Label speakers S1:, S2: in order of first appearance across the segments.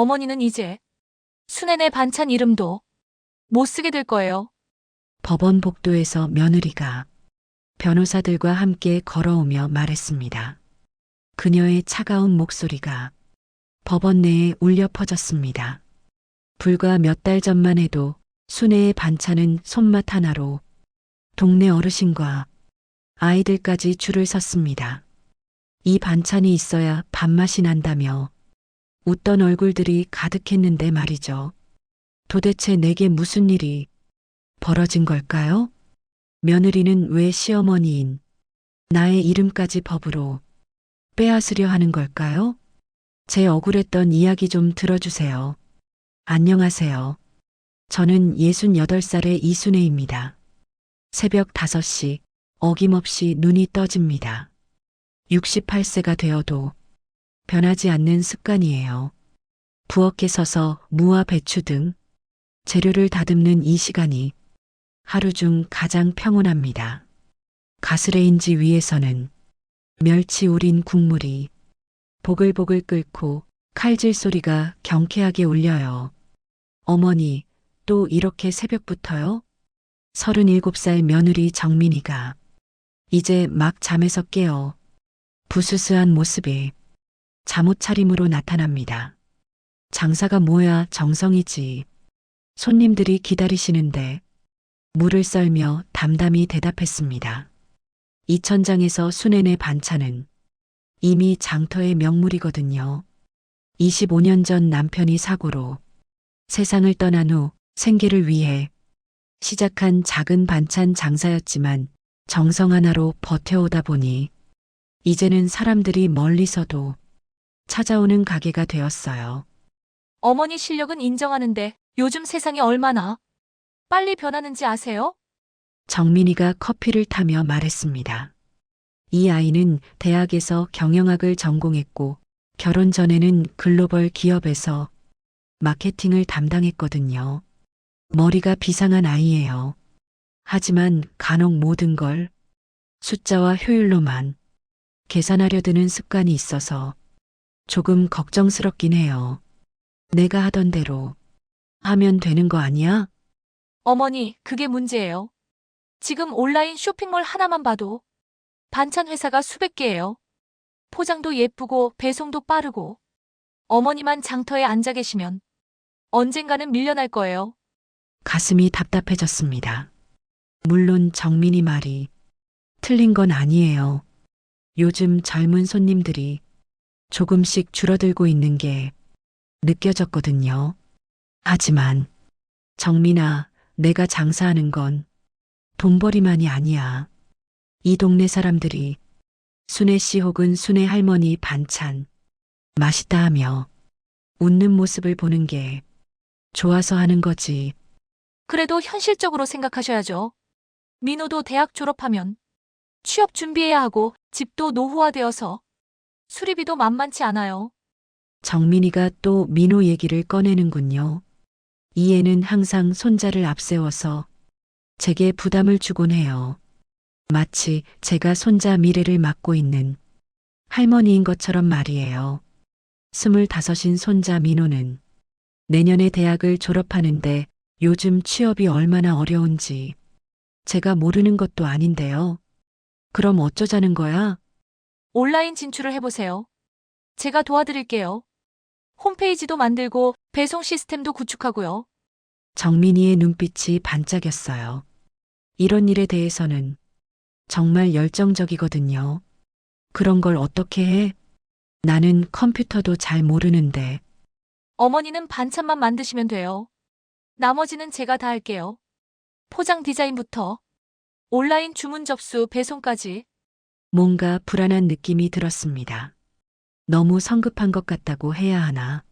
S1: 어머니는 이제 순애네 반찬 이름도 못 쓰게 될 거예요.
S2: 법원 복도에서 며느리가 변호사들과 함께 걸어오며 말했습니다. 그녀의 차가운 목소리가 법원 내에 울려 퍼졌습니다. 불과 몇 달 전만 해도 순애의 반찬은 손맛 하나로 동네 어르신과 아이들까지 줄을 섰습니다. 이 반찬이 있어야 밥맛이 난다며 웃던 얼굴들이 가득했는데 말이죠. 도대체 내게 무슨 일이 벌어진 걸까요? 며느리는 왜 시어머니인 나의 이름까지 법으로 빼앗으려 하는 걸까요? 제 억울했던 이야기 좀 들어주세요. 안녕하세요. 저는 68살의 이순애입니다. 새벽 5시 어김없이 눈이 떠집니다. 68세가 되어도 변하지 않는 습관이에요. 부엌에 서서 무와 배추 등 재료를 다듬는 이 시간이 하루 중 가장 평온합니다. 가스레인지 위에서는 멸치 우린 국물이 보글보글 끓고 칼질 소리가 경쾌하게 울려요. 어머니, 또 이렇게 새벽부터요? 37살 며느리 정민이가 이제 막 잠에서 깨어 부스스한 모습이 잠옷 차림으로 나타납니다. 장사가 뭐야 정성이지. 손님들이 기다리시는데 물을 썰며 담담히 대답했습니다. 이 천장에서 순애네 반찬은 이미 장터의 명물이거든요. 25년 전 남편이 사고로 세상을 떠난 후 생계를 위해 시작한 작은 반찬 장사였지만 정성 하나로 버텨오다 보니 이제는 사람들이 멀리서도 찾아오는 가게가 되었어요.
S1: 어머니 실력은 인정하는데 요즘 세상이 얼마나 빨리 변하는지 아세요?
S2: 정민이가 커피를 타며 말했습니다. 이 아이는 대학에서 경영학을 전공했고 결혼 전에는 글로벌 기업에서 마케팅을 담당했거든요. 머리가 비상한 아이예요. 하지만 간혹 모든 걸 숫자와 효율로만 계산하려 드는 습관이 있어서 조금 걱정스럽긴 해요. 내가 하던 대로 하면 되는 거 아니야?
S1: 어머니, 그게 문제예요. 지금 온라인 쇼핑몰 하나만 봐도 반찬 회사가 수백 개예요. 포장도 예쁘고 배송도 빠르고 어머니만 장터에 앉아 계시면 언젠가는 밀려날 거예요.
S2: 가슴이 답답해졌습니다. 물론 정민이 말이 틀린 건 아니에요. 요즘 젊은 손님들이 조금씩 줄어들고 있는 게 느껴졌거든요. 하지만 정민아, 내가 장사하는 건 돈벌이만이 아니야. 이 동네 사람들이 순애 씨 혹은 순애 할머니 반찬 맛있다 하며 웃는 모습을 보는 게 좋아서 하는 거지.
S1: 그래도 현실적으로 생각하셔야죠. 민호도 대학 졸업하면 취업 준비해야 하고 집도 노후화되어서 수리비도 만만치 않아요.
S2: 정민이가 또 민호 얘기를 꺼내는군요. 이 애는 항상 손자를 앞세워서 제게 부담을 주곤 해요. 마치 제가 손자 미래를 맡고 있는 할머니인 것처럼 말이에요. 25인 손자 민호는 내년에 대학을 졸업하는데 요즘 취업이 얼마나 어려운지 제가 모르는 것도 아닌데요. 그럼 어쩌자는 거야?
S1: 온라인 진출을 해보세요. 제가 도와드릴게요. 홈페이지도 만들고 배송 시스템도 구축하고요.
S2: 정민이의 눈빛이 반짝였어요. 이런 일에 대해서는 정말 열정적이거든요. 그런 걸 어떻게 해? 나는 컴퓨터도 잘 모르는데.
S1: 어머니는 반찬만 만드시면 돼요. 나머지는 제가 다 할게요. 포장 디자인부터 온라인 주문 접수, 배송까지.
S2: 뭔가 불안한 느낌이 들었습니다. 너무 성급한 것 같다고 해야 하나.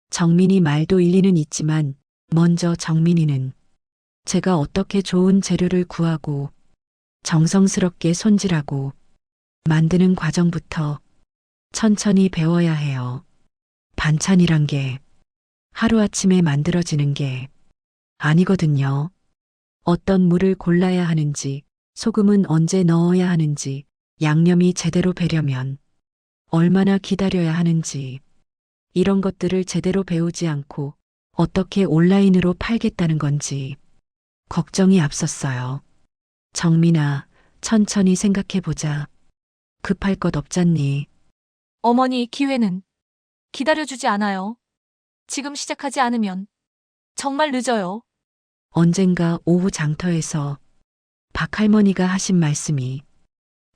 S2: 정민이 말도 일리는 있지만 먼저 정민이는 제가 어떻게 좋은 재료를 구하고 정성스럽게 손질하고 만드는 과정부터 천천히 배워야 해요. 반찬이란 게 하루아침에 만들어지는 게 아니거든요. 어떤 물을 골라야 하는지, 소금은 언제 넣어야 하는지, 양념이 제대로 배려면 얼마나 기다려야 하는지, 이런 것들을 제대로 배우지 않고 어떻게 온라인으로 팔겠다는 건지 걱정이 앞섰어요. 정민아, 천천히 생각해보자. 급할 것 없잖니.
S1: 어머니, 기회는 기다려주지 않아요. 지금 시작하지 않으면 정말 늦어요.
S2: 언젠가 오후 장터에서 박할머니가 하신 말씀이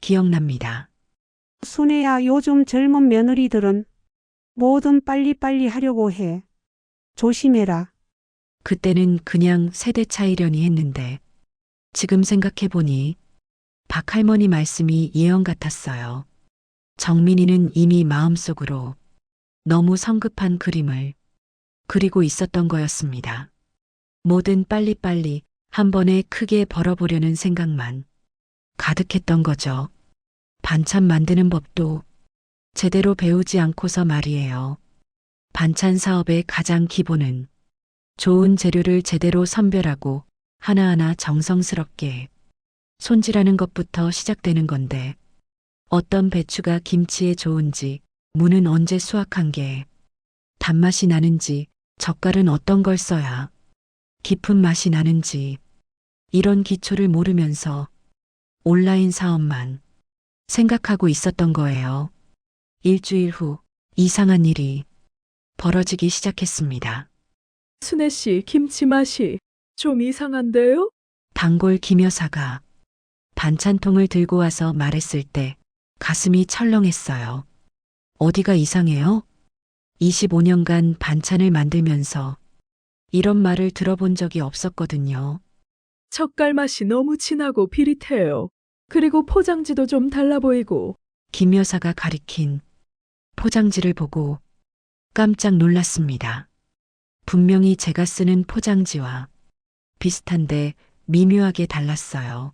S2: 기억납니다.
S3: 순애야, 요즘 젊은 며느리들은 뭐든 빨리빨리 하려고 해. 조심해라.
S2: 그때는 그냥 세대 차이려니 했는데 지금 생각해보니 박할머니 말씀이 예언 같았어요. 정민이는 이미 마음속으로 너무 성급한 그림을 그리고 있었던 거였습니다. 뭐든 빨리빨리 한 번에 크게 벌어보려는 생각만 가득했던 거죠. 반찬 만드는 법도 제대로 배우지 않고서 말이에요. 반찬 사업의 가장 기본은 좋은 재료를 제대로 선별하고 하나하나 정성스럽게 손질하는 것부터 시작되는 건데 어떤 배추가 김치에 좋은지, 무는 언제 수확한 게 단맛이 나는지, 젓갈은 어떤 걸 써야 깊은 맛이 나는지 이런 기초를 모르면서 온라인 사업만 생각하고 있었던 거예요. 일주일 후 이상한 일이 벌어지기 시작했습니다.
S4: 순애 씨, 김치 맛이 좀 이상한데요?
S2: 단골 김 여사가 반찬통을 들고 와서 말했을 때 가슴이 철렁했어요. 어디가 이상해요? 25년간 반찬을 만들면서 이런 말을 들어본 적이 없었거든요.
S4: 젓갈 맛이 너무 진하고 비릿해요. 그리고 포장지도 좀 달라 보이고.
S2: 김 여사가 가리킨 포장지를 보고 깜짝 놀랐습니다. 분명히 제가 쓰는 포장지와 비슷한데 미묘하게 달랐어요.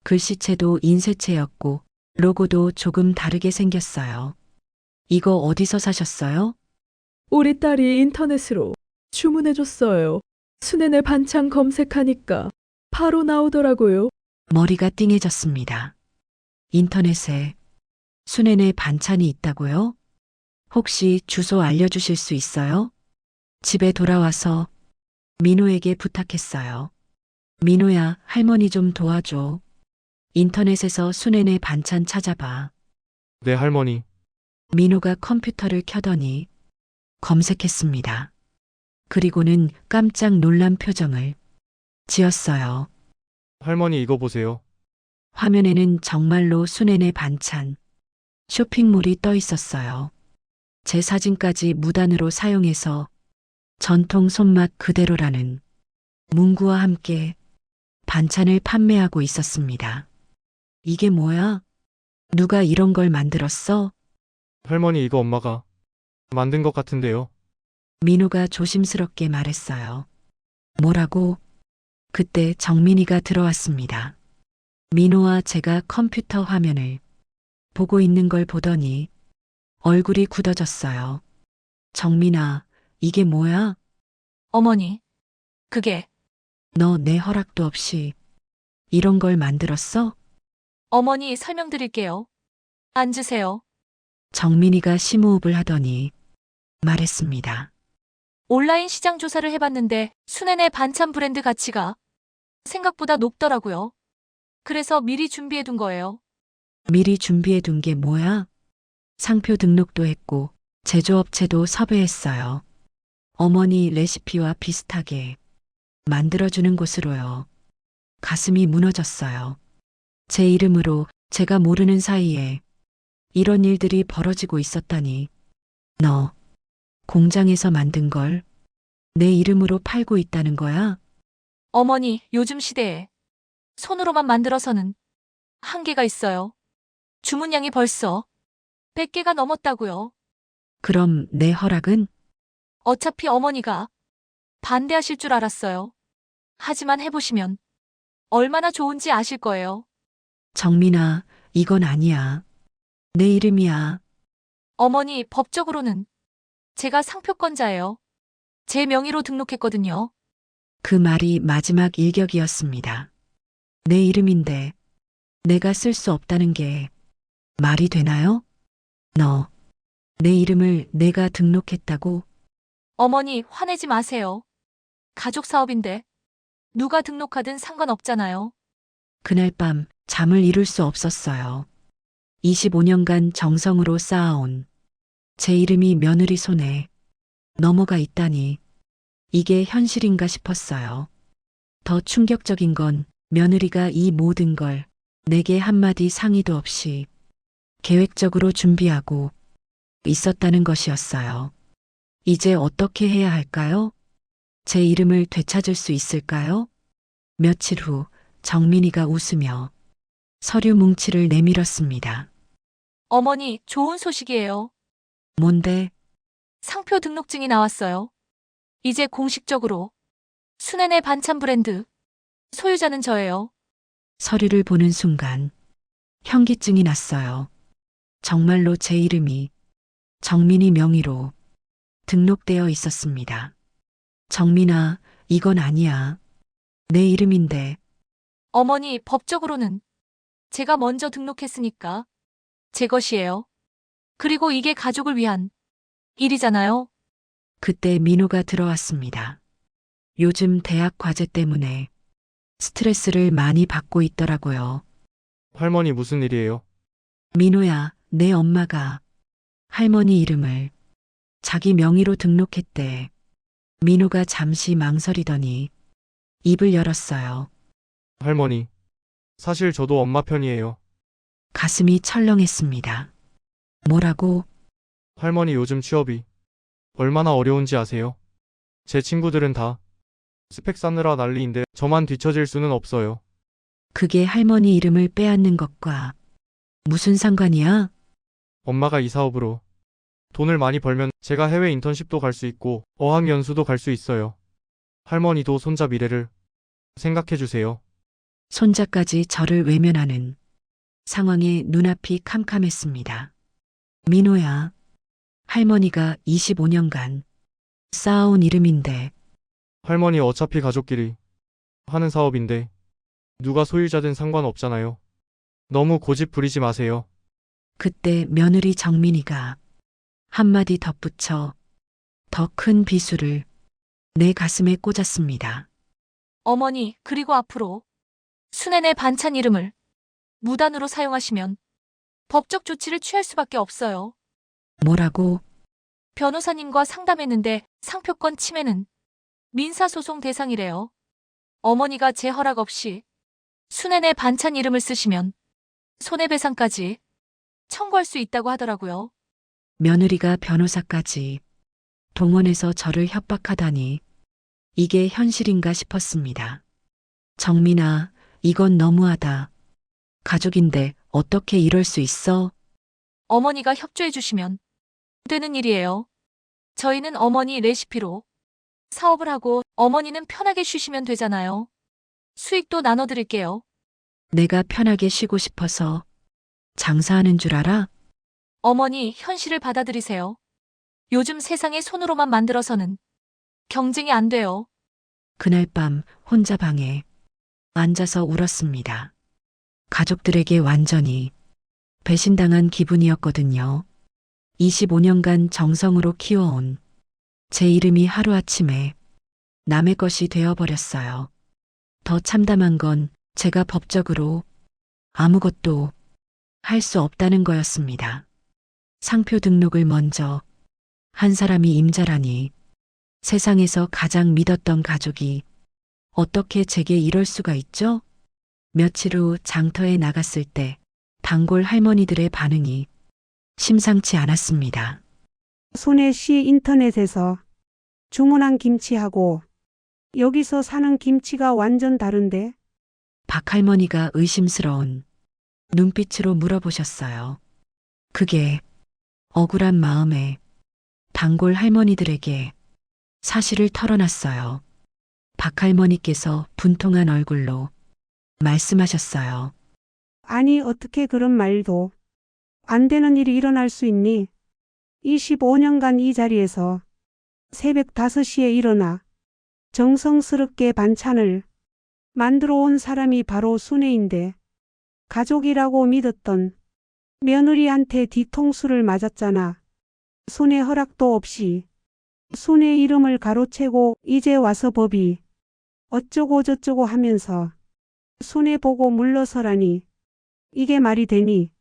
S2: 글씨체도 인쇄체였고 로고도 조금 다르게 생겼어요. 이거 어디서 사셨어요?
S4: 우리 딸이 인터넷으로 주문해줬어요. 순애네 반찬 검색하니까 바로 나오더라고요.
S2: 머리가 띵해졌습니다. 인터넷에 순애네 반찬이 있다고요? 혹시 주소 알려주실 수 있어요? 집에 돌아와서 민호에게 부탁했어요. 민호야, 할머니 좀 도와줘. 인터넷에서 순애네 반찬 찾아봐.
S5: 네, 할머니.
S2: 민호가 컴퓨터를 켜더니 검색했습니다. 그리고는 깜짝 놀란 표정을 지었어요.
S5: 할머니 이거 보세요.
S2: 화면에는 정말로 순애네 반찬 쇼핑몰이 떠 있었어요. 제 사진까지 무단으로 사용해서 전통 손맛 그대로라는 문구와 함께 반찬을 판매하고 있었습니다. 이게 뭐야? 누가 이런 걸 만들었어?
S5: 할머니 이거 엄마가 만든 것 같은데요.
S2: 민호가 조심스럽게 말했어요. 뭐라고? 그때 정민이가 들어왔습니다. 민호와 제가 컴퓨터 화면을 보고 있는 걸 보더니 얼굴이 굳어졌어요. 정민아, 이게 뭐야?
S1: 어머니, 그게
S2: 너 내 허락도 없이 이런 걸 만들었어?
S1: 어머니 설명드릴게요. 앉으세요.
S2: 정민이가 심호흡을 하더니 말했습니다.
S1: 온라인 시장 조사를 해봤는데 순애네 반찬 브랜드 가치가 생각보다 높더라고요. 그래서 미리 준비해둔 거예요.
S2: 미리 준비해둔 게 뭐야? 상표 등록도 했고 제조업체도 섭외했어요. 어머니 레시피와 비슷하게 만들어주는 곳으로요. 가슴이 무너졌어요. 제 이름으로 제가 모르는 사이에 이런 일들이 벌어지고 있었다니. 너 공장에서 만든 걸 내 이름으로 팔고 있다는 거야?
S1: 어머니, 요즘 시대에 손으로만 만들어서는 한계가 있어요. 주문량이 벌써 100개가 넘었다고요.
S2: 그럼 내 허락은?
S1: 어차피 어머니가 반대하실 줄 알았어요. 하지만 해보시면 얼마나 좋은지 아실 거예요.
S2: 정민아, 이건 아니야. 내 이름이야.
S1: 어머니, 법적으로는 제가 상표권자예요. 제 명의로 등록했거든요.
S2: 그 말이 마지막 일격이었습니다. 내 이름인데 내가 쓸 수 없다는 게 말이 되나요? 너 내 이름을 내가 등록했다고?
S1: 어머니, 화내지 마세요. 가족 사업인데 누가 등록하든 상관없잖아요.
S2: 그날 밤 잠을 이룰 수 없었어요. 25년간 정성으로 쌓아온 제 이름이 며느리 손에 넘어가 있다니 이게 현실인가 싶었어요. 더 충격적인 건 며느리가 이 모든 걸 내게 한마디 상의도 없이 계획적으로 준비하고 있었다는 것이었어요. 이제 어떻게 해야 할까요? 제 이름을 되찾을 수 있을까요? 며칠 후 정민이가 웃으며 서류 뭉치를 내밀었습니다.
S1: 어머니, 좋은 소식이에요.
S2: 뭔데?
S1: 상표 등록증이 나왔어요. 이제 공식적으로 순애네 반찬 브랜드 소유자는 저예요.
S2: 서류를 보는 순간 현기증이 났어요. 정말로 제 이름이 정민이 명의로 등록되어 있었습니다. 정민아, 이건 아니야. 내 이름인데.
S1: 어머니, 법적으로는 제가 먼저 등록했으니까 제 것이에요. 그리고 이게 가족을 위한 일이잖아요.
S2: 그때 민호가 들어왔습니다. 요즘 대학 과제 때문에 스트레스를 많이 받고 있더라고요.
S5: 할머니 무슨 일이에요?
S2: 민호야, 내 엄마가 할머니 이름을 자기 명의로 등록했대. 민호가 잠시 망설이더니 입을 열었어요.
S5: 할머니. 사실 저도 엄마 편이에요.
S2: 가슴이 철렁했습니다. 뭐라고?
S5: 할머니 요즘 취업이 얼마나 어려운지 아세요? 제 친구들은 다 스펙 쌓느라 난리인데 저만 뒤처질 수는 없어요.
S2: 그게 할머니 이름을 빼앗는 것과 무슨 상관이야?
S5: 엄마가 이 사업으로 돈을 많이 벌면 제가 해외 인턴십도 갈 수 있고 어학연수도 갈 수 있어요. 할머니도 손자 미래를 생각해 주세요.
S2: 손자까지 저를 외면하는 상황에 눈앞이 캄캄했습니다. 민호야, 할머니가 25년간 쌓아온 이름인데
S5: 할머니 어차피 가족끼리 하는 사업인데 누가 소유자든 상관없잖아요. 너무 고집 부리지 마세요.
S2: 그때 며느리 정민이가 한마디 덧붙여 더 큰 비수를 내 가슴에 꽂았습니다.
S1: 어머니, 그리고 앞으로 순애네 반찬 이름을 무단으로 사용하시면 법적 조치를 취할 수밖에 없어요.
S2: 뭐라고?
S1: 변호사님과 상담했는데 상표권 침해는 민사소송 대상이래요. 어머니가 제 허락 없이 순애네 반찬 이름을 쓰시면 손해배상까지 청구할 수 있다고 하더라고요.
S2: 며느리가 변호사까지 동원해서 저를 협박하다니 이게 현실인가 싶었습니다. 정민아, 이건 너무하다. 가족인데 어떻게 이럴 수 있어?
S1: 어머니가 협조해 주시면 되는 일이에요. 저희는 어머니 레시피로 사업을 하고 어머니는 편하게 쉬시면 되잖아요. 수익도 나눠드릴게요.
S2: 내가 편하게 쉬고 싶어서 장사하는 줄 알아?
S1: 어머니, 현실을 받아들이세요. 요즘 세상에 손으로만 만들어서는 경쟁이 안 돼요.
S2: 그날 밤 혼자 방에 앉아서 울었습니다. 가족들에게 완전히 배신당한 기분이었거든요. 25년간 정성으로 키워온 제 이름이 하루아침에 남의 것이 되어버렸어요. 더 참담한 건 제가 법적으로 아무것도 할 수 없다는 거였습니다. 상표 등록을 먼저 한 사람이 임자라니 세상에서 가장 믿었던 가족이 어떻게 제게 이럴 수가 있죠? 며칠 후 장터에 나갔을 때 단골 할머니들의 반응이 심상치 않았습니다.
S3: 순애 씨 인터넷에서 주문한 김치하고 여기서 사는 김치가 완전 다른데?
S2: 박 할머니가 의심스러운 눈빛으로 물어보셨어요. 그게 억울한 마음에 단골 할머니들에게 사실을 털어놨어요. 박 할머니께서 분통한 얼굴로 말씀하셨어요.
S3: 아니, 어떻게 그런 말도. 안 되는 일이 일어날 수 있니? 25년간 이 자리에서 새벽 5시에 일어나 정성스럽게 반찬을 만들어 온 사람이 바로 순애인데 가족이라고 믿었던 며느리한테 뒤통수를 맞았잖아. 순의 허락도 없이 순의 이름을 가로채고 이제 와서 법이 어쩌고 저쩌고 하면서 순의 보고 물러서라니 이게 말이 되니?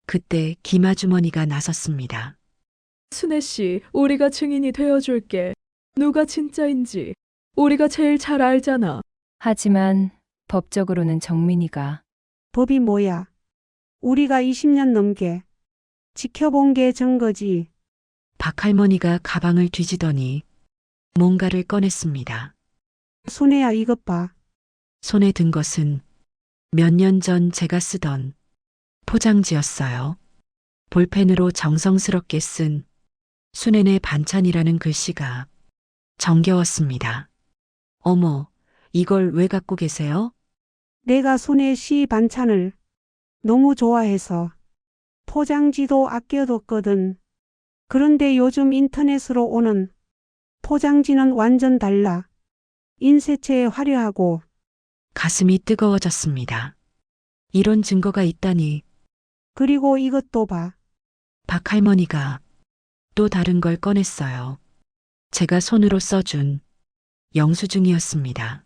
S2: 그때 김아주머니가 나섰습니다.
S4: 순애 씨, 우리가 증인이 되어줄게. 누가 진짜인지 우리가 제일 잘 알잖아.
S6: 하지만 법적으로는 정민이가
S3: 법이 뭐야? 우리가 20년 넘게 지켜본 게 증거지.
S2: 박할머니가 가방을 뒤지더니 뭔가를 꺼냈습니다.
S3: 순애야 이것 봐.
S2: 손에 든 것은 몇 년 전 제가 쓰던 포장지였어요. 볼펜으로 정성스럽게 쓴 순애네 반찬이라는 글씨가 정겨웠습니다. 어머, 이걸 왜 갖고 계세요?
S3: 내가 순애 씨 반찬을 너무 좋아해서 포장지도 아껴뒀거든. 그런데 요즘 인터넷으로 오는 포장지는 완전 달라. 인쇄체에 화려하고
S2: 가슴이 뜨거워졌습니다. 이런 증거가 있다니.
S3: 그리고 이것도 봐.
S2: 박할머니가 또 다른 걸 꺼냈어요. 제가 손으로 써준 영수증이었습니다.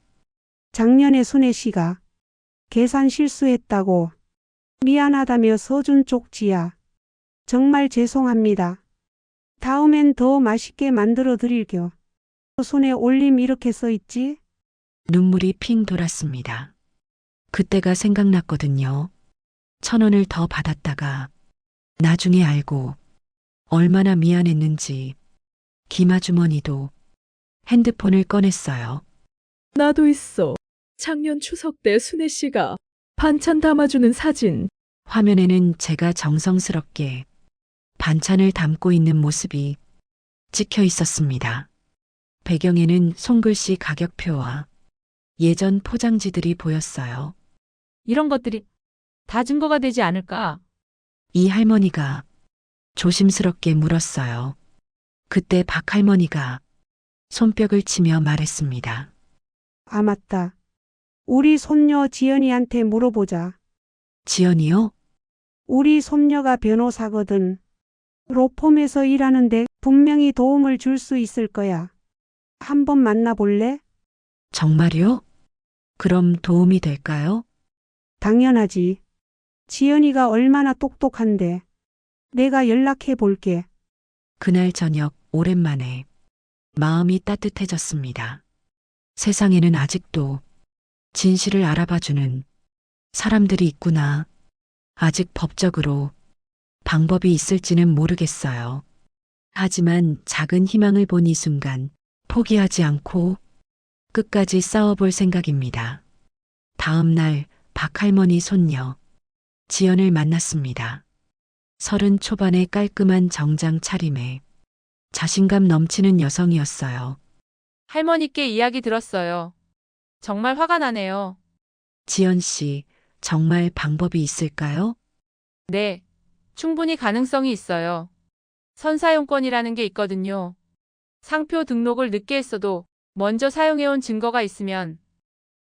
S3: 작년에 순애 씨가 계산 실수했다고 미안하다며 써준 쪽지야. 정말 죄송합니다. 다음엔 더 맛있게 만들어 드릴게요. 손에 올림 이렇게 써 있지?
S2: 눈물이 핑 돌았습니다. 그때가 생각났거든요. 1,000원을 더 받았다가 나중에 알고 얼마나 미안했는지 김아주머니도 핸드폰을 꺼냈어요.
S4: 나도 있어. 작년 추석 때 순애 씨가 반찬 담아주는 사진.
S2: 화면에는 제가 정성스럽게 반찬을 담고 있는 모습이 찍혀 있었습니다. 배경에는 손글씨 가격표와 예전 포장지들이 보였어요.
S7: 이런 것들이 다 증거가 되지 않을까?
S2: 이 할머니가 조심스럽게 물었어요. 그때 박할머니가 손뼉을 치며 말했습니다.
S3: 아 맞다. 우리 손녀 지연이한테 물어보자.
S2: 지연이요?
S3: 우리 손녀가 변호사거든. 로펌에서 일하는데 분명히 도움을 줄 수 있을 거야. 한번 만나볼래?
S2: 정말요? 그럼 도움이 될까요?
S3: 당연하지. 지연이가 얼마나 똑똑한데. 내가 연락해 볼게.
S2: 그날 저녁 오랜만에 마음이 따뜻해졌습니다. 세상에는 아직도 진실을 알아봐주는 사람들이 있구나. 아직 법적으로 방법이 있을지는 모르겠어요. 하지만 작은 희망을 본 이 순간 포기하지 않고 끝까지 싸워볼 생각입니다. 다음 날 박할머니 손녀 지연을 만났습니다. 30 초반의 깔끔한 정장 차림에 자신감 넘치는 여성이었어요.
S7: 할머니께 이야기 들었어요. 정말 화가 나네요.
S2: 지연 씨, 정말 방법이 있을까요?
S7: 네, 충분히 가능성이 있어요. 선사용권이라는 게 있거든요. 상표 등록을 늦게 했어도 먼저 사용해온 증거가 있으면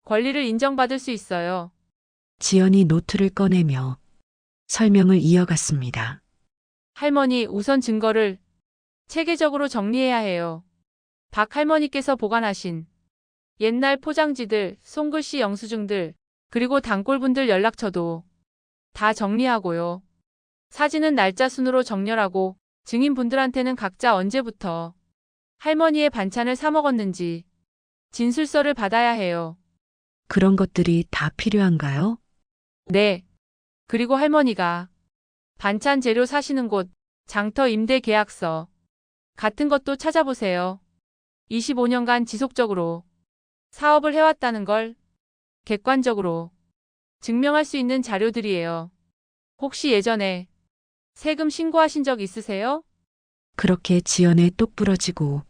S7: 권리를 인정받을 수 있어요.
S2: 지연이 노트를 꺼내며 설명을 이어갔습니다.
S7: 할머니, 우선 증거를 체계적으로 정리해야 해요. 박 할머니께서 보관하신 옛날 포장지들, 손글씨 영수증들, 그리고 단골분들 연락처도 다 정리하고요. 사진은 날짜 순으로 정렬하고 증인분들한테는 각자 언제부터 할머니의 반찬을 사 먹었는지 진술서를 받아야 해요.
S2: 그런 것들이 다 필요한가요?
S7: 네. 그리고 할머니가 반찬 재료 사시는 곳, 장터 임대 계약서 같은 것도 찾아보세요. 25년간 지속적으로 사업을 해왔다는 걸 객관적으로 증명할 수 있는 자료들이에요. 혹시 예전에 세금 신고하신 적 있으세요?
S2: 그렇게 지연의 똑부러지고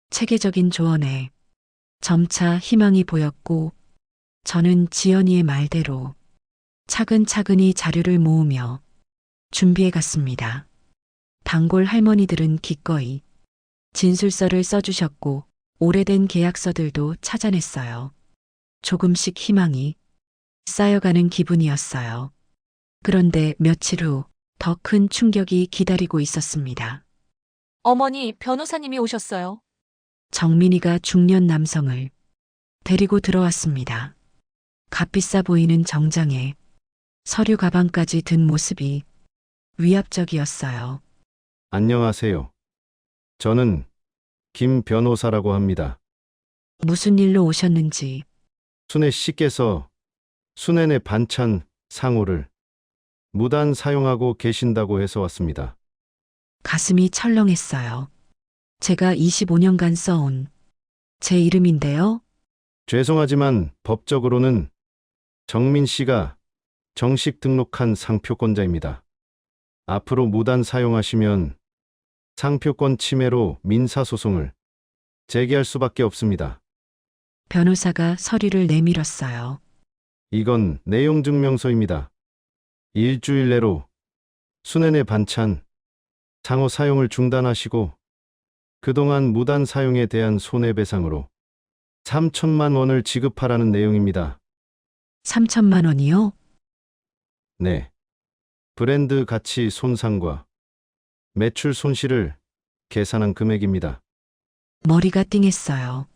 S2: 체계적인 조언에 점차 희망이 보였고 저는 지연이의 말대로 차근차근히 자료를 모으며 준비해 갔습니다. 단골 할머니들은 기꺼이 진술서를 써주셨고 오래된 계약서들도 찾아냈어요. 조금씩 희망이 쌓여가는 기분이었어요. 그런데 며칠 후 더 큰 충격이 기다리고 있었습니다.
S1: 어머니, 변호사님이 오셨어요.
S2: 정민이가 중년 남성을 데리고 들어왔습니다. 값비싸 보이는 정장에 서류 가방까지 든 모습이 위압적이었어요.
S8: 안녕하세요. 저는 김 변호사라고 합니다.
S2: 무슨 일로 오셨는지
S8: 순애 씨께서 순애네 반찬 상호를 무단 사용하고 계신다고 해서 왔습니다.
S2: 가슴이 철렁했어요. 제가 25년간 써온 제 이름인데요.
S8: 죄송하지만 법적으로는 정민 씨가 정식 등록한 상표권자입니다. 앞으로 무단 사용하시면 상표권 침해로 민사소송을 제기할 수밖에 없습니다.
S2: 변호사가 서류를 내밀었어요.
S8: 이건 내용증명서입니다. 일주일 내로 순애네 반찬 상호 사용을 중단하시고 그동안 무단 사용에 대한 손해배상으로 3천만 원을 지급하라는 내용입니다.
S2: 3천만 원이요?
S8: 네. 브랜드 가치 손상과 매출 손실을 계산한 금액입니다.
S2: 머리가 띵했어요.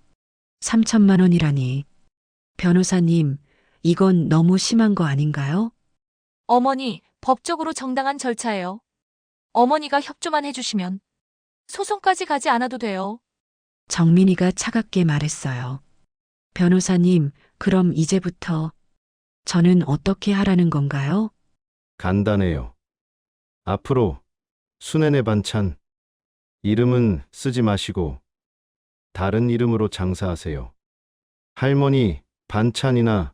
S2: 3천만 원이라니. 변호사님, 이건 너무 심한 거 아닌가요?
S1: 어머니, 법적으로 정당한 절차예요. 어머니가 협조만 해주시면 소송까지 가지 않아도 돼요.
S2: 정민이가 차갑게 말했어요. 변호사님, 그럼 이제부터 저는 어떻게 하라는 건가요?
S8: 간단해요. 앞으로 순애네 반찬 이름은 쓰지 마시고 다른 이름으로 장사하세요. 할머니 반찬이나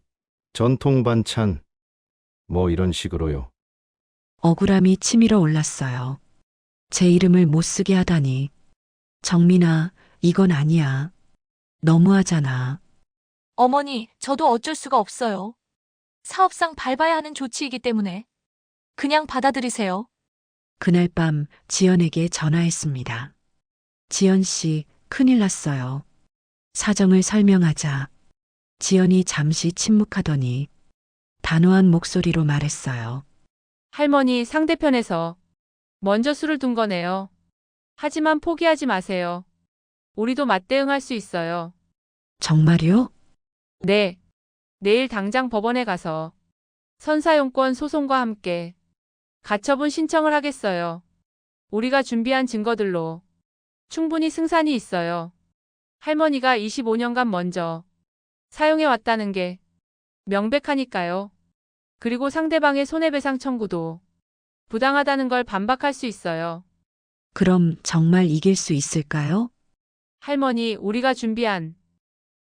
S8: 전통 반찬 뭐 이런 식으로요.
S2: 억울함이 치밀어 올랐어요. 제 이름을 못 쓰게 하다니. 정민아, 이건 아니야. 너무하잖아.
S1: 어머니, 저도 어쩔 수가 없어요. 사업상 밟아야 하는 조치이기 때문에 그냥 받아들이세요.
S2: 그날 밤 지연에게 전화했습니다. 지연 씨, 큰일 났어요. 사정을 설명하자 지연이 잠시 침묵하더니 단호한 목소리로 말했어요.
S7: 할머니 상대편에서 먼저 술을 둔 거네요. 하지만 포기하지 마세요. 우리도 맞대응할 수 있어요.
S2: 정말요?
S7: 네. 내일 당장 법원에 가서 선사용권 소송과 함께 가처분 신청을 하겠어요. 우리가 준비한 증거들로 충분히 승산이 있어요. 할머니가 25년간 먼저 사용해 왔다는 게 명백하니까요. 그리고 상대방의 손해배상 청구도 부당하다는 걸 반박할 수 있어요.
S2: 그럼 정말 이길 수 있을까요?
S7: 할머니, 우리가 준비한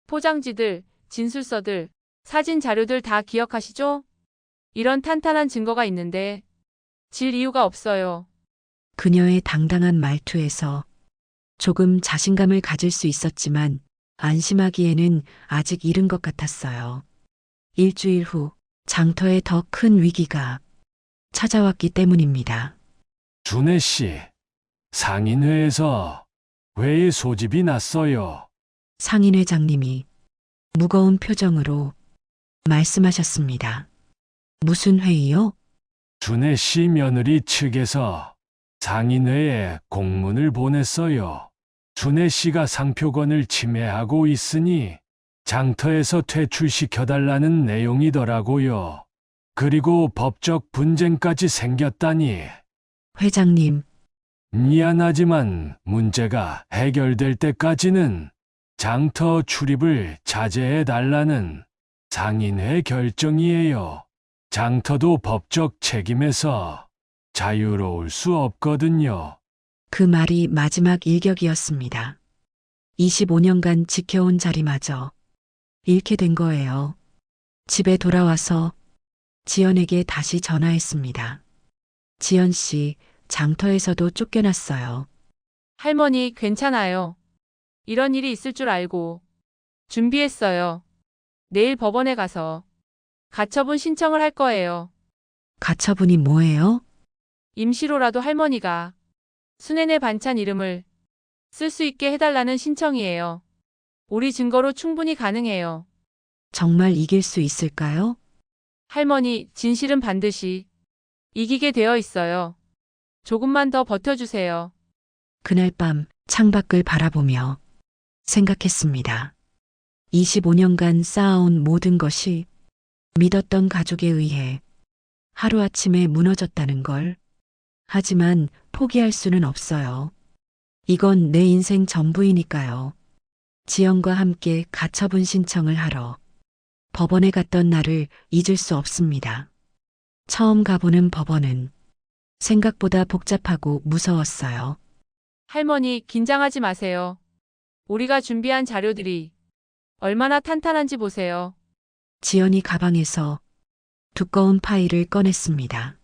S7: 포장지들, 진술서들, 사진 자료들 다 기억하시죠? 이런 탄탄한 증거가 있는데 질 이유가 없어요.
S2: 그녀의 당당한 말투에서 조금 자신감을 가질 수 있었지만 안심하기에는 아직 이른 것 같았어요. 일주일 후 장터에 더 큰 위기가 찾아왔기 때문입니다.
S9: 준혜 씨, 상인회에서 회의 소집이 났어요.
S2: 상인회장님이 무거운 표정으로 말씀하셨습니다. 무슨 회의요?
S9: 준혜 씨 며느리 측에서 상인회에 공문을 보냈어요. 준혜 씨가 상표권을 침해하고 있으니 장터에서 퇴출시켜달라는 내용이더라고요. 그리고 법적 분쟁까지 생겼다니.
S2: 회장님,
S9: 미안하지만 문제가 해결될 때까지는 장터 출입을 자제해달라는 상인회 결정이에요. 장터도 법적 책임에서 자유로울 수 없거든요.
S2: 그 말이 마지막 일격이었습니다. 25년간 지켜온 자리마저 잃게 된 거예요. 집에 돌아와서 지연에게 다시 전화했습니다. 지연 씨, 장터에서도 쫓겨났어요.
S7: 할머니, 괜찮아요. 이런 일이 있을 줄 알고 준비했어요. 내일 법원에 가서 가처분 신청을 할 거예요.
S2: 가처분이 뭐예요?
S7: 임시로라도 할머니가 순애네 반찬 이름을 쓸 수 있게 해달라는 신청이에요. 우리 증거로 충분히 가능해요.
S2: 정말 이길 수 있을까요?
S7: 할머니, 진실은 반드시 이기게 되어 있어요. 조금만 더 버텨주세요.
S2: 그날 밤 창밖을 바라보며 생각했습니다. 25년간 쌓아온 모든 것이 믿었던 가족에 의해 하루아침에 무너졌다는 걸. 하지만 포기할 수는 없어요. 이건 내 인생 전부이니까요. 지연과 함께 가처분 신청을 하러 법원에 갔던 날을 잊을 수 없습니다. 처음 가보는 법원은 생각보다 복잡하고 무서웠어요.
S7: 할머니, 긴장하지 마세요. 우리가 준비한 자료들이 얼마나 탄탄한지 보세요.
S2: 지연이 가방에서 두꺼운 파일을 꺼냈습니다.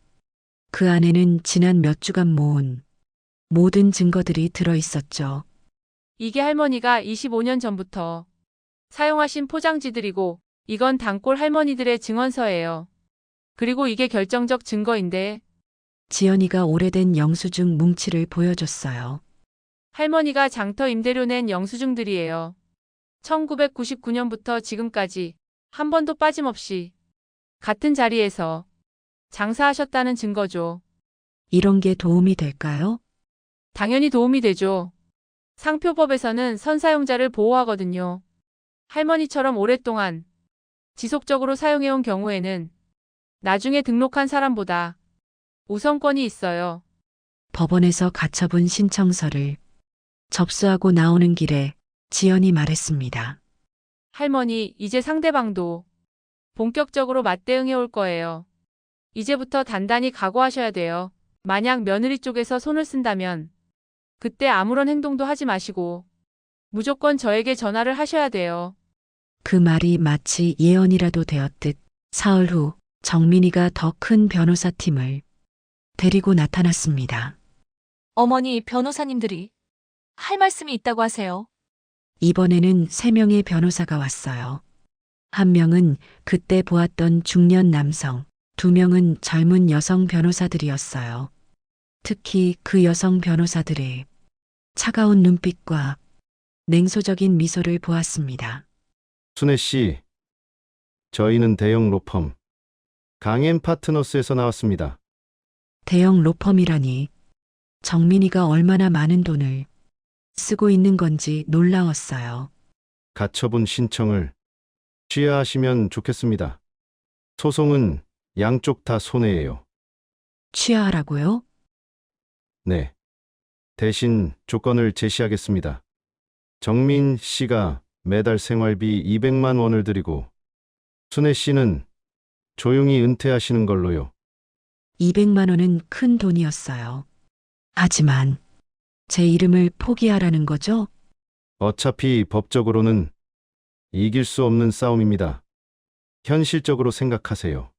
S2: 그 안에는 지난 몇 주간 모은 모든 증거들이 들어 있었죠.
S7: 이게 할머니가 25년 전부터 사용하신 포장지들이고, 이건 단골 할머니들의 증언서예요. 그리고 이게 결정적 증거인데,
S2: 지연이가 오래된 영수증 뭉치를 보여줬어요.
S7: 할머니가 장터 임대료 낸 영수증들이에요. 1999년부터 지금까지 한 번도 빠짐없이 같은 자리에서 장사하셨다는 증거죠.
S2: 이런 게 도움이 될까요?
S7: 당연히 도움이 되죠. 상표법에서는 선사용자를 보호하거든요. 할머니처럼 오랫동안 지속적으로 사용해온 경우에는 나중에 등록한 사람보다 우선권이 있어요.
S2: 법원에서 가처분 신청서를 접수하고 나오는 길에 지연이 말했습니다.
S7: 할머니, 이제 상대방도 본격적으로 맞대응해 올 거예요. 이제부터 단단히 각오하셔야 돼요. 만약 며느리 쪽에서 손을 쓴다면 그때 아무런 행동도 하지 마시고 무조건 저에게 전화를 하셔야 돼요.
S2: 그 말이 마치 예언이라도 되었듯 사흘 후 정민이가 더 큰 변호사 팀을 데리고 나타났습니다.
S1: 어머니, 변호사님들이 할 말씀이 있다고 하세요.
S2: 이번에는 3명의 변호사가 왔어요. 한 명은 그때 보았던 중년 남성, 2명은 젊은 여성 변호사들이었어요. 특히 그 여성 변호사들의 차가운 눈빛과 냉소적인 미소를 보았습니다.
S8: 순애 씨, 저희는 대형 로펌 강엔 파트너스에서 나왔습니다.
S2: 대형 로펌이라니 정민이가 얼마나 많은 돈을 쓰고 있는 건지 놀라웠어요.
S8: 가처분 신청을 취하하시면 좋겠습니다. 소송은 양쪽 다 손해예요.
S2: 취하하라고요?
S8: 네. 대신 조건을 제시하겠습니다. 정민 씨가 매달 생활비 200만 원을 드리고 순애 씨는 조용히 은퇴하시는 걸로요.
S2: 200만 원은 큰 돈이었어요. 하지만 제 이름을 포기하라는 거죠?
S8: 어차피 법적으로는 이길 수 없는 싸움입니다. 현실적으로 생각하세요.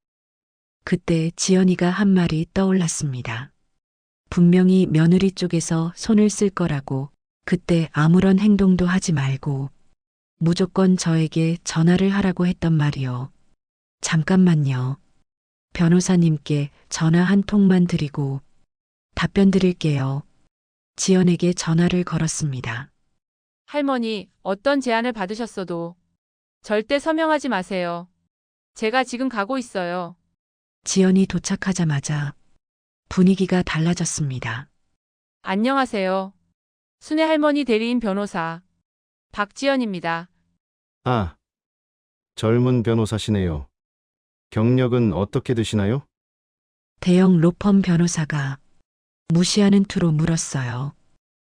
S2: 그때 지연이가 한 말이 떠올랐습니다. 분명히 며느리 쪽에서 손을 쓸 거라고 그때 아무런 행동도 하지 말고 무조건 저에게 전화를 하라고 했던 말이요. 잠깐만요. 변호사님께 전화 한 통만 드리고 답변 드릴게요. 지연에게 전화를 걸었습니다.
S7: 할머니, 어떤 제안을 받으셨어도 절대 서명하지 마세요. 제가 지금 가고 있어요.
S2: 지연이 도착하자마자 분위기가 달라졌습니다.
S7: 안녕하세요. 순애 할머니 대리인 변호사 박지연입니다.
S8: 아, 젊은 변호사시네요. 경력은 어떻게 되시나요?
S2: 대형 로펌 변호사가 무시하는 투로 물었어요.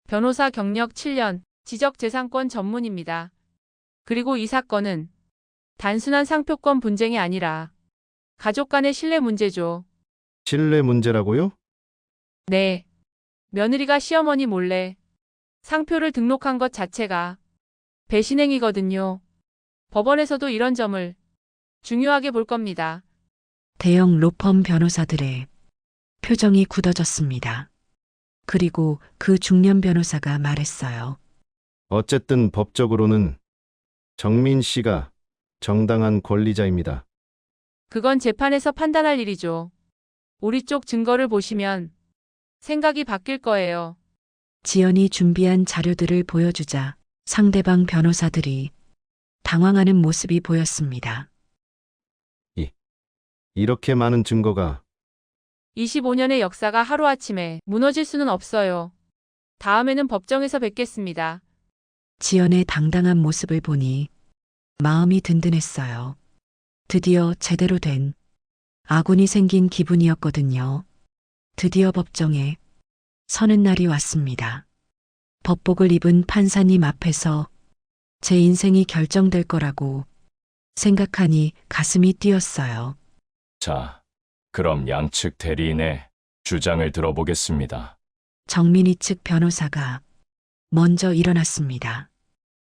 S7: 변호사 경력 7년, 지적재산권 전문입니다. 그리고 이 사건은 단순한 상표권 분쟁이 아니라 가족 간의 신뢰 문제죠.
S8: 신뢰 문제라고요?
S7: 네. 며느리가 시어머니 몰래 상표를 등록한 것 자체가 배신행위거든요. 법원에서도 이런 점을 중요하게 볼 겁니다.
S2: 대형 로펌 변호사들의 표정이 굳어졌습니다. 그리고 그 중년 변호사가 말했어요.
S8: 어쨌든 법적으로는 정민 씨가 정당한 권리자입니다.
S7: 그건 재판에서 판단할 일이죠. 우리 쪽 증거를 보시면 생각이 바뀔 거예요.
S2: 지연이 준비한 자료들을 보여주자 상대방 변호사들이 당황하는 모습이 보였습니다.
S8: 이렇게 많은 증거가
S7: 25년의 역사가 하루아침에 무너질 수는 없어요. 다음에는 법정에서 뵙겠습니다.
S2: 지연의 당당한 모습을 보니 마음이 든든했어요. 드디어 제대로 된 아군이 생긴 기분이었거든요. 드디어 법정에 서는 날이 왔습니다. 법복을 입은 판사님 앞에서 제 인생이 결정될 거라고 생각하니 가슴이 뛰었어요.
S10: 자, 그럼 양측 대리인의 주장을 들어보겠습니다.
S2: 정민희 측 변호사가 먼저 일어났습니다.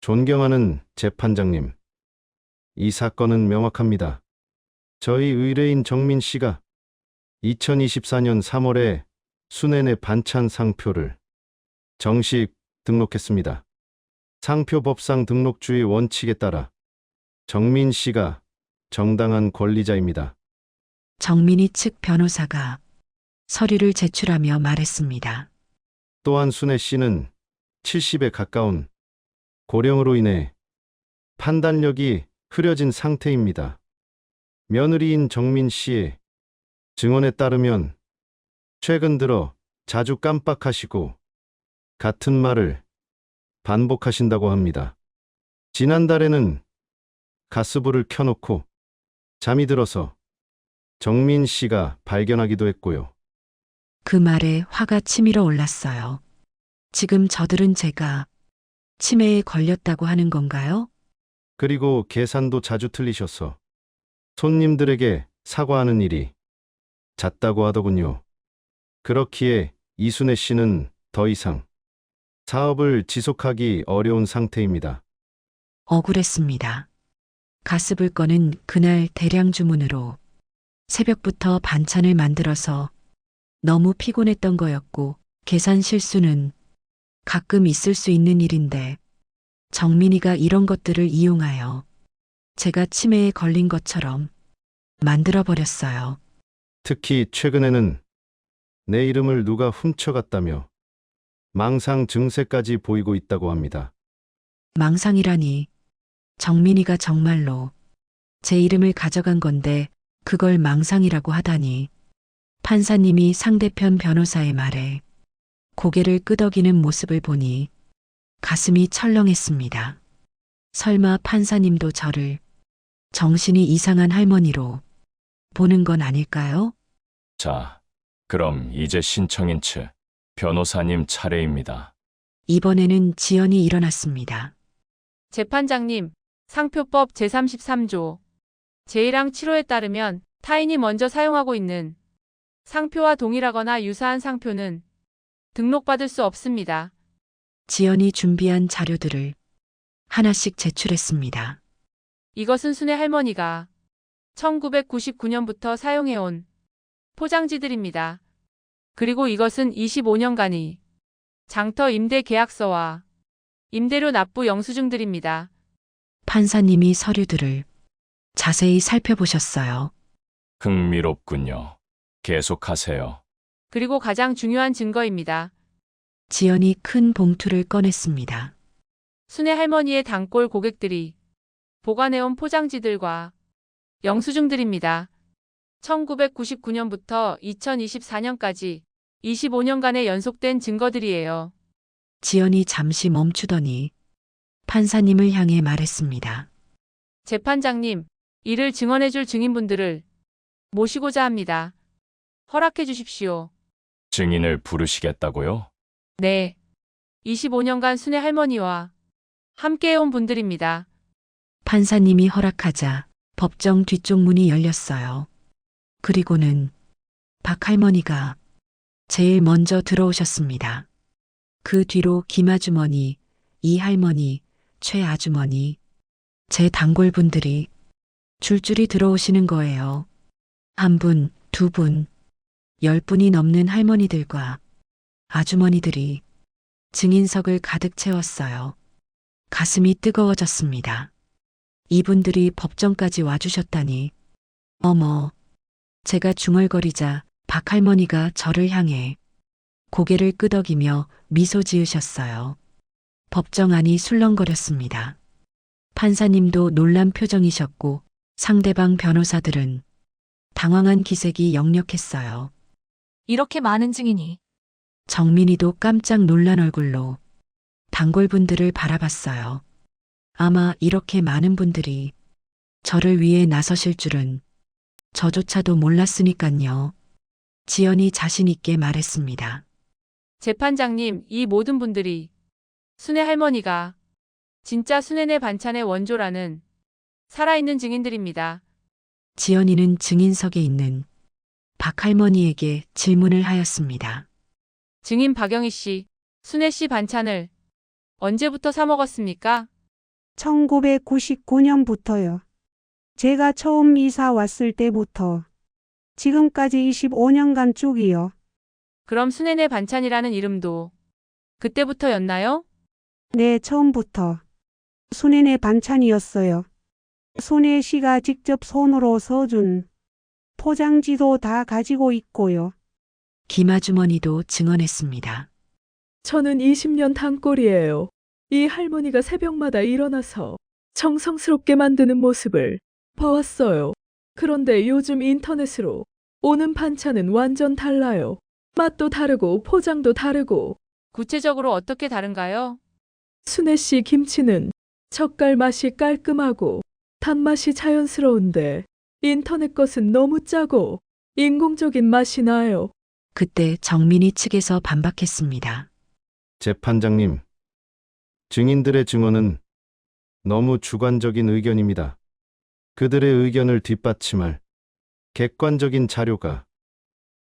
S8: 존경하는 재판장님. 이 사건은 명확합니다. 저희 의뢰인 정민 씨가 2024년 3월에 수내내 반찬 상표를 정식 등록했습니다. 상표법상 등록주의 원칙에 따라 정민 씨가 정당한 권리자입니다.
S2: 정민희 측 변호사가 서류를 제출하며 말했습니다.
S8: 또한 순애 씨는 70에 가까운 고령으로 인해 판단력이 흐려진 상태입니다. 며느리인 정민 씨의 증언에 따르면 최근 들어 자주 깜빡하시고 같은 말을 반복하신다고 합니다. 지난달에는 가스불을 켜놓고 잠이 들어서 정민 씨가 발견하기도 했고요.
S2: 그 말에 화가 치밀어 올랐어요. 지금 저들은 제가 치매에 걸렸다고 하는 건가요?
S8: 그리고 계산도 자주 틀리셔서 손님들에게 사과하는 일이 잦다고 하더군요. 그렇기에 이순애 씨는 더 이상 사업을 지속하기 어려운 상태입니다.
S2: 억울했습니다. 가스불 건은 그날 대량 주문으로 새벽부터 반찬을 만들어서 너무 피곤했던 거였고 계산 실수는 가끔 있을 수 있는 일인데 정민이가 이런 것들을 이용하여 제가 치매에 걸린 것처럼 만들어버렸어요.
S8: 특히 최근에는 내 이름을 누가 훔쳐갔다며 망상 증세까지 보이고 있다고 합니다.
S2: 망상이라니 정민이가 정말로 제 이름을 가져간 건데 그걸 망상이라고 하다니. 판사님이 상대편 변호사의 말에 고개를 끄덕이는 모습을 보니 가슴이 철렁했습니다. 설마 판사님도 저를 정신이 이상한 할머니로 보는 건 아닐까요?
S10: 자, 그럼 이제 신청인 측 변호사님 차례입니다.
S2: 이번에는 지연이 일어났습니다.
S7: 재판장님, 상표법 제33조 제1항 7호에 따르면 타인이 먼저 사용하고 있는 상표와 동일하거나 유사한 상표는 등록받을 수 없습니다.
S2: 지연이 준비한 자료들을 하나씩 제출했습니다.
S7: 이것은 순애 할머니가 1999년부터 사용해온 포장지들입니다. 그리고 이것은 25년간의 장터 임대 계약서와 임대료 납부 영수증들입니다.
S2: 판사님이 서류들을 자세히 살펴보셨어요.
S10: 흥미롭군요. 계속하세요.
S7: 그리고 가장 중요한 증거입니다.
S2: 지연이 큰 봉투를 꺼냈습니다.
S7: 순애 할머니의 단골 고객들이 보관해온 포장지들과 영수증들입니다. 1999년부터 2024년까지 25년간의 연속된 증거들이에요.
S2: 지연이 잠시 멈추더니 판사님을 향해 말했습니다.
S7: 재판장님, 이를 증언해줄 증인분들을 모시고자 합니다. 허락해 주십시오.
S10: 증인을 부르시겠다고요?
S7: 네. 25년간 순애 할머니와 함께해온 분들입니다.
S2: 판사님이 허락하자 법정 뒤쪽 문이 열렸어요. 그리고는 박 할머니가 제일 먼저 들어오셨습니다. 그 뒤로 김 아주머니, 이 할머니, 최 아주머니, 제 단골분들이 줄줄이 들어오시는 거예요. 한 분, 두 분, 10분이 넘는 할머니들과 아주머니들이 증인석을 가득 채웠어요. 가슴이 뜨거워졌습니다. 이분들이 법정까지 와주셨다니. 어머, 제가 중얼거리자 박 할머니가 저를 향해 고개를 끄덕이며 미소 지으셨어요. 법정 안이 술렁거렸습니다. 판사님도 놀란 표정이셨고 상대방 변호사들은 당황한 기색이 역력했어요.
S1: 이렇게 많은 증인이
S2: 정민이도 깜짝 놀란 얼굴로 단골분들을 바라봤어요. 아마 이렇게 많은 분들이 저를 위해 나서실 줄은 저조차도 몰랐으니깐요. 지연이 자신 있게 말했습니다.
S7: 재판장님, 이 모든 분들이 순애 할머니가 진짜 순애네 반찬의 원조라는 살아있는 증인들입니다.
S2: 지연이는 증인석에 있는 박 할머니에게 질문을 하였습니다.
S7: 증인 박영희 씨, 순애 씨 반찬을 언제부터 사 먹었습니까?
S3: 1999년부터요. 제가 처음 이사 왔을 때부터 지금까지 25년간 쭉이요.
S7: 그럼 순애네 반찬이라는 이름도 그때부터였나요?
S3: 네, 처음부터 순애네 반찬이었어요. 순애 씨가 직접 손으로 써준 포장지도 다 가지고 있고요.
S2: 김아주머니도 증언했습니다.
S4: 저는 20년 단골이에요. 이 할머니가 새벽마다 일어나서 정성스럽게 만드는 모습을 봐왔어요. 그런데 요즘 인터넷으로 오는 반찬은 완전 달라요. 맛도 다르고 포장도 다르고.
S7: 구체적으로 어떻게 다른가요?
S4: 순애 씨 김치는 젓갈 맛이 깔끔하고 단맛이 자연스러운데 인터넷 것은 너무 짜고 인공적인 맛이 나요.
S2: 그때 정민이 측에서 반박했습니다.
S8: 재판장님, 증인들의 증언은 너무 주관적인 의견입니다. 그들의 의견을 뒷받침할 객관적인 자료가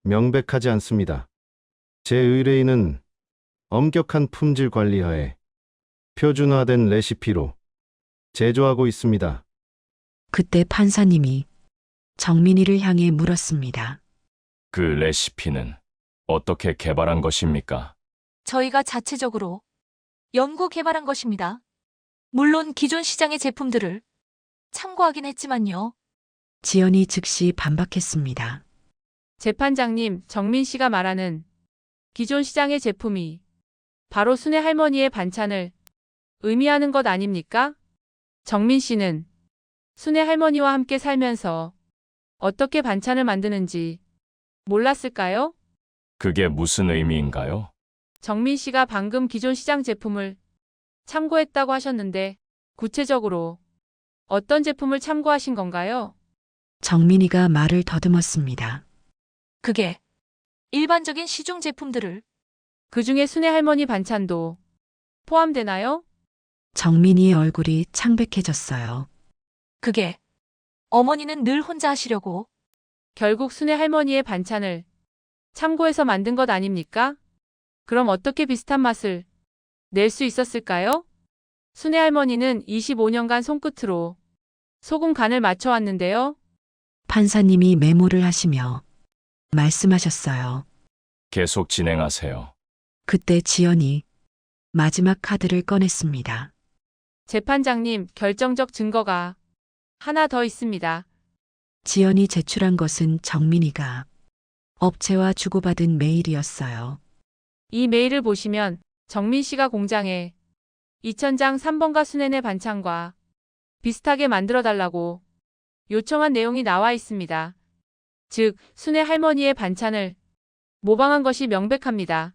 S8: 명백하지 않습니다. 제 의뢰인은 엄격한 품질 관리하에 표준화된 레시피로 제조하고 있습니다.
S2: 그때 판사님이 정민이를 향해 물었습니다.
S10: 그 레시피는 어떻게 개발한 것입니까?
S1: 저희가 자체적으로 연구 개발한 것입니다. 물론 기존 시장의 제품들을 참고하긴 했지만요.
S2: 지연이 즉시 반박했습니다.
S7: 재판장님, 정민 씨가 말하는 기존 시장의 제품이 바로 순애 할머니의 반찬을 의미하는 것 아닙니까? 정민 씨는 순애 할머니와 함께 살면서 어떻게 반찬을 만드는지 몰랐을까요?
S10: 그게 무슨 의미인가요?
S7: 정민 씨가 방금 기존 시장 제품을 참고했다고 하셨는데 구체적으로 어떤 제품을 참고하신 건가요?
S2: 정민이가 말을 더듬었습니다.
S1: 그게 일반적인 시중 제품들을
S7: 그 중에 순애 할머니 반찬도 포함되나요?
S2: 정민이의 얼굴이 창백해졌어요.
S1: 그게 어머니는 늘 혼자 하시려고
S7: 결국 순애 할머니의 반찬을 참고해서 만든 것 아닙니까? 그럼 어떻게 비슷한 맛을 낼 수 있었을까요? 순애 할머니는 25년간 손끝으로 소금 간을 맞춰왔는데요.
S2: 판사님이 메모를 하시며 말씀하셨어요.
S10: 계속 진행하세요.
S2: 그때 지연이 마지막 카드를 꺼냈습니다.
S7: 재판장님, 결정적 증거가 하나 더 있습니다.
S2: 지연이 제출한 것은 정민이가 업체와 주고받은 메일이었어요.
S7: 이 메일을 보시면 정민 씨가 공장에 2000장 3번가 순애네 반찬과 비슷하게 만들어달라고 요청한 내용이 나와 있습니다. 즉, 순애 할머니의 반찬을 모방한 것이 명백합니다.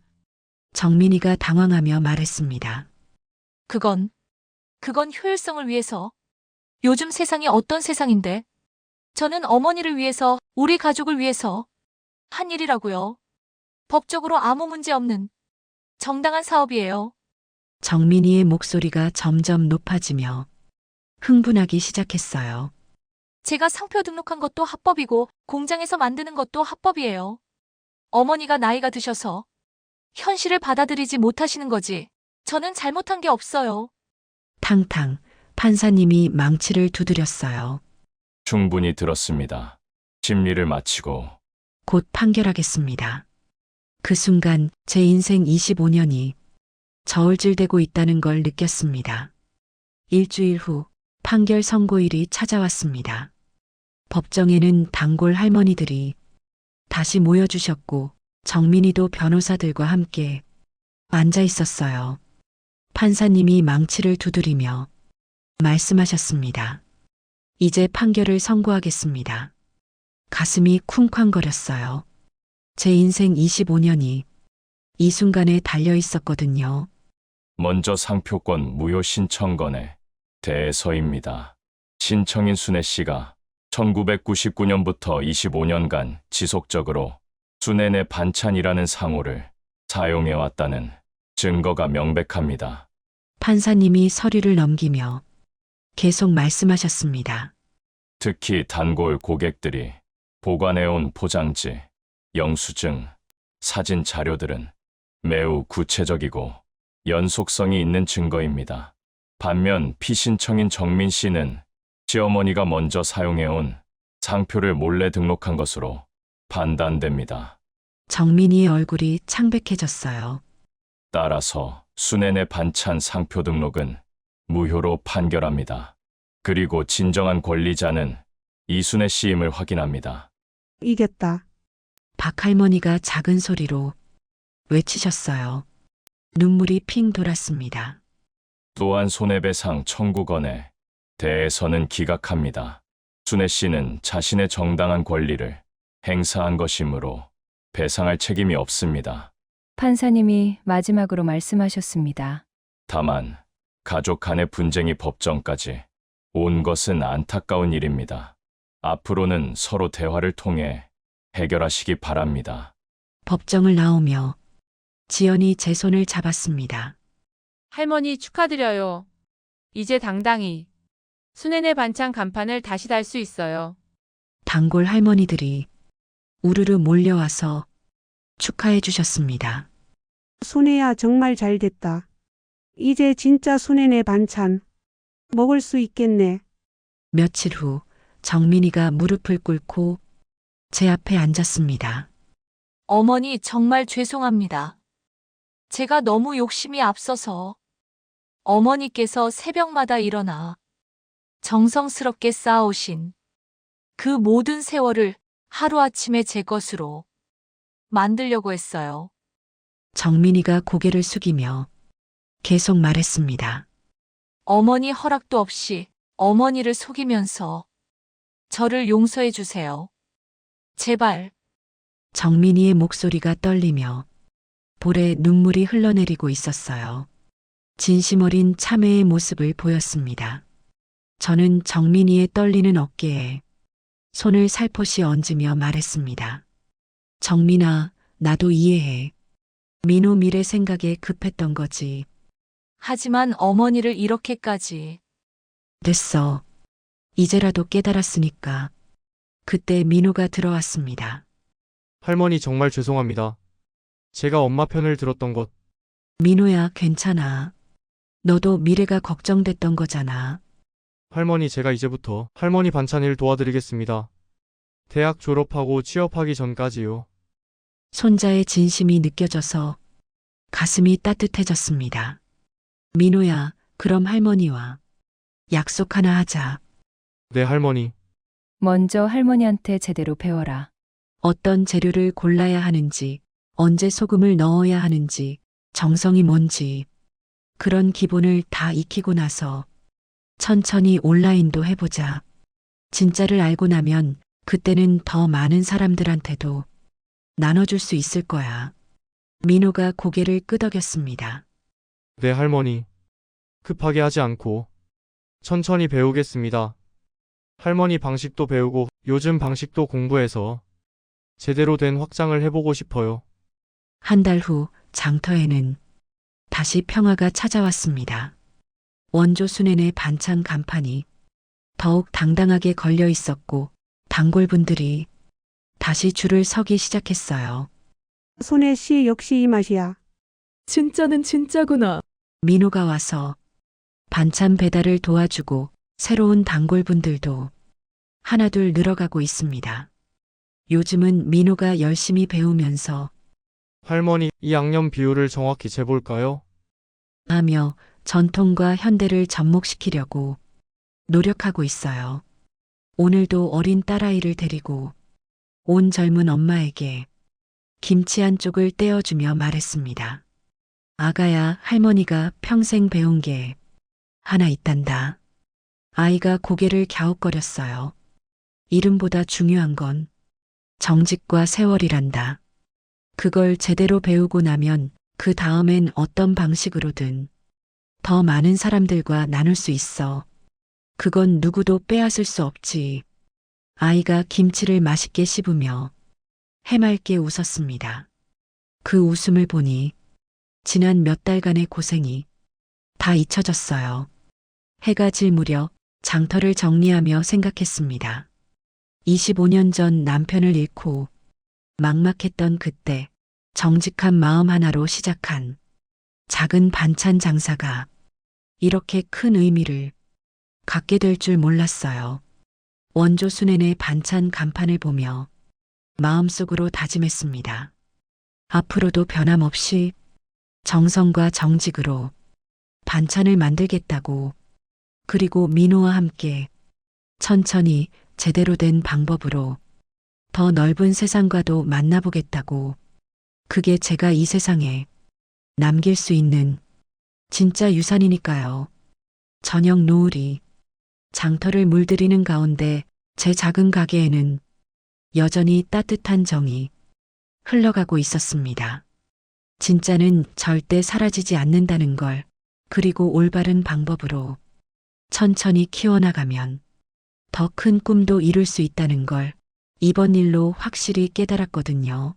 S2: 정민이가 당황하며 말했습니다.
S1: 그건 효율성을 위해서. 요즘 세상이 어떤 세상인데 저는 어머니를 위해서, 우리 가족을 위해서 한 일이라고요. 법적으로 아무 문제 없는 정당한 사업이에요.
S2: 정민이의 목소리가 점점 높아지며 흥분하기 시작했어요.
S1: 제가 상표 등록한 것도 합법이고 공장에서 만드는 것도 합법이에요. 어머니가 나이가 드셔서 현실을 받아들이지 못하시는 거지. 저는 잘못한 게 없어요.
S2: 탕탕 판사님이 망치를 두드렸어요.
S10: 충분히 들었습니다. 심리를 마치고
S2: 곧 판결하겠습니다. 그 순간 제 인생 25년이 저울질되고 있다는 걸 느꼈습니다. 일주일 후 판결 선고일이 찾아왔습니다. 법정에는 단골 할머니들이 다시 모여주셨고 정민이도 변호사들과 함께 앉아 있었어요. 판사님이 망치를 두드리며 말씀하셨습니다. 이제 판결을 선고하겠습니다. 가슴이 쿵쾅거렸어요. 제 인생 25년이 이 순간에 달려 있었거든요.
S10: 먼저 상표권 무효 신청건에 대해서입니다. 신청인 순애 씨가 1999년부터 25년간 지속적으로 순애네 반찬이라는 상호를 사용해왔다는 증거가 명백합니다.
S2: 판사님이 서류를 넘기며 계속 말씀하셨습니다.
S10: 특히 단골 고객들이 보관해온 포장지, 영수증, 사진 자료들은 매우 구체적이고 연속성이 있는 증거입니다. 반면 피신청인 정민 씨는 시어머니가 먼저 사용해온 상표를 몰래 등록한 것으로 판단됩니다.
S2: 정민이의 얼굴이 창백해졌어요.
S10: 따라서 순애네 반찬 상표 등록은 무효로 판결합니다. 그리고 진정한 권리자는 이순애 씨임을 확인합니다.
S3: 이겼다.
S2: 박할머니가 작은 소리로 외치셨어요. 눈물이 핑 돌았습니다.
S10: 또한 손해배상 청구건에 대해서는 기각합니다. 순애 씨는 자신의 정당한 권리를 행사한 것이므로 배상할 책임이 없습니다.
S6: 판사님이 마지막으로 말씀하셨습니다.
S10: 다만 가족 간의 분쟁이 법정까지 온 것은 안타까운 일입니다. 앞으로는 서로 대화를 통해 해결하시기 바랍니다.
S2: 법정을 나오며 지연이 제 손을 잡았습니다.
S7: 할머니 축하드려요. 이제 당당히 순애네 반찬 간판을 다시 달 수 있어요.
S2: 단골 할머니들이 우르르 몰려와서 축하해 주셨습니다.
S3: 순애야 정말 잘 됐다. 이제 진짜 순애네 반찬 먹을 수 있겠네.
S2: 며칠 후 정민이가 무릎을 꿇고 제 앞에 앉았습니다.
S1: 어머니 정말 죄송합니다. 제가 너무 욕심이 앞서서 어머니께서 새벽마다 일어나 정성스럽게 쌓아오신 그 모든 세월을 하루아침에 제 것으로 만들려고 했어요.
S2: 정민이가 고개를 숙이며 계속 말했습니다.
S1: 어머니 허락도 없이 어머니를 속이면서 저를 용서해 주세요. 제발.
S2: 정민이의 목소리가 떨리며 볼에 눈물이 흘러내리고 있었어요. 진심 어린 참회의 모습을 보였습니다. 저는 정민이의 떨리는 어깨에 손을 살포시 얹으며 말했습니다. 정민아, 나도 이해해. 민호 미래 생각에 급했던 거지.
S1: 하지만 어머니를 이렇게까지.
S2: 됐어. 이제라도 깨달았으니까. 그때 민호가 들어왔습니다.
S5: 할머니 정말 죄송합니다. 제가 엄마 편을 들었던 것.
S2: 민호야, 괜찮아. 너도 미래가 걱정됐던 거잖아.
S5: 할머니 제가 이제부터 할머니 반찬 일 도와드리겠습니다. 대학 졸업하고 취업하기 전까지요.
S2: 손자의 진심이 느껴져서 가슴이 따뜻해졌습니다. 민호야, 그럼 할머니와 약속 하나 하자.
S5: 네 할머니.
S6: 먼저 할머니한테 제대로 배워라.
S2: 어떤 재료를 골라야 하는지, 언제 소금을 넣어야 하는지, 정성이 뭔지, 그런 기본을 다 익히고 나서 천천히 온라인도 해보자. 진짜를 알고 나면 그때는 더 많은 사람들한테도 나눠줄 수 있을 거야. 민호가 고개를 끄덕였습니다.
S5: 네 할머니. 급하게 하지 않고 천천히 배우겠습니다. 할머니 방식도 배우고 요즘 방식도 공부해서 제대로 된 확장을 해보고 싶어요.
S2: 한 달 후 장터에는 다시 평화가 찾아왔습니다. 원조 순애네 반찬 간판이 더욱 당당하게 걸려 있었고 단골분들이 다시 줄을 서기 시작했어요.
S3: 순애 씨 역시 이 맛이야.
S4: 진짜는 진짜구나.
S2: 민호가 와서 반찬 배달을 도와주고 새로운 단골분들도 하나둘 늘어가고 있습니다. 요즘은 민호가 열심히 배우면서
S5: 할머니 이 양념 비율을 정확히 재볼까요?
S2: 하며 전통과 현대를 접목시키려고 노력하고 있어요. 오늘도 어린 딸아이를 데리고 온 젊은 엄마에게 김치 한 쪽을 떼어주며 말했습니다. 아가야, 할머니가 평생 배운 게 하나 있단다. 아이가 고개를 갸웃거렸어요. 이름보다 중요한 건 정직과 세월이란다. 그걸 제대로 배우고 나면 그 다음엔 어떤 방식으로든 더 많은 사람들과 나눌 수 있어. 그건 누구도 빼앗을 수 없지. 아이가 김치를 맛있게 씹으며 해맑게 웃었습니다. 그 웃음을 보니 지난 몇 달간의 고생이 다 잊혀졌어요. 해가 질 무렵 장터를 정리하며 생각했습니다. 25년 전 남편을 잃고 막막했던 그때 정직한 마음 하나로 시작한 작은 반찬 장사가 이렇게 큰 의미를 갖게 될 줄 몰랐어요. 원조 순애네 반찬 간판을 보며 마음속으로 다짐했습니다. 앞으로도 변함없이 정성과 정직으로 반찬을 만들겠다고, 그리고 민호와 함께 천천히 제대로 된 방법으로 더 넓은 세상과도 만나보겠다고. 그게 제가 이 세상에 남길 수 있는 진짜 유산이니까요. 저녁 노을이 장터를 물들이는 가운데 제 작은 가게에는 여전히 따뜻한 정이 흘러가고 있었습니다. 진짜는 절대 사라지지 않는다는 걸, 그리고 올바른 방법으로 천천히 키워나가면 더 큰 꿈도 이룰 수 있다는 걸 이번 일로 확실히 깨달았거든요.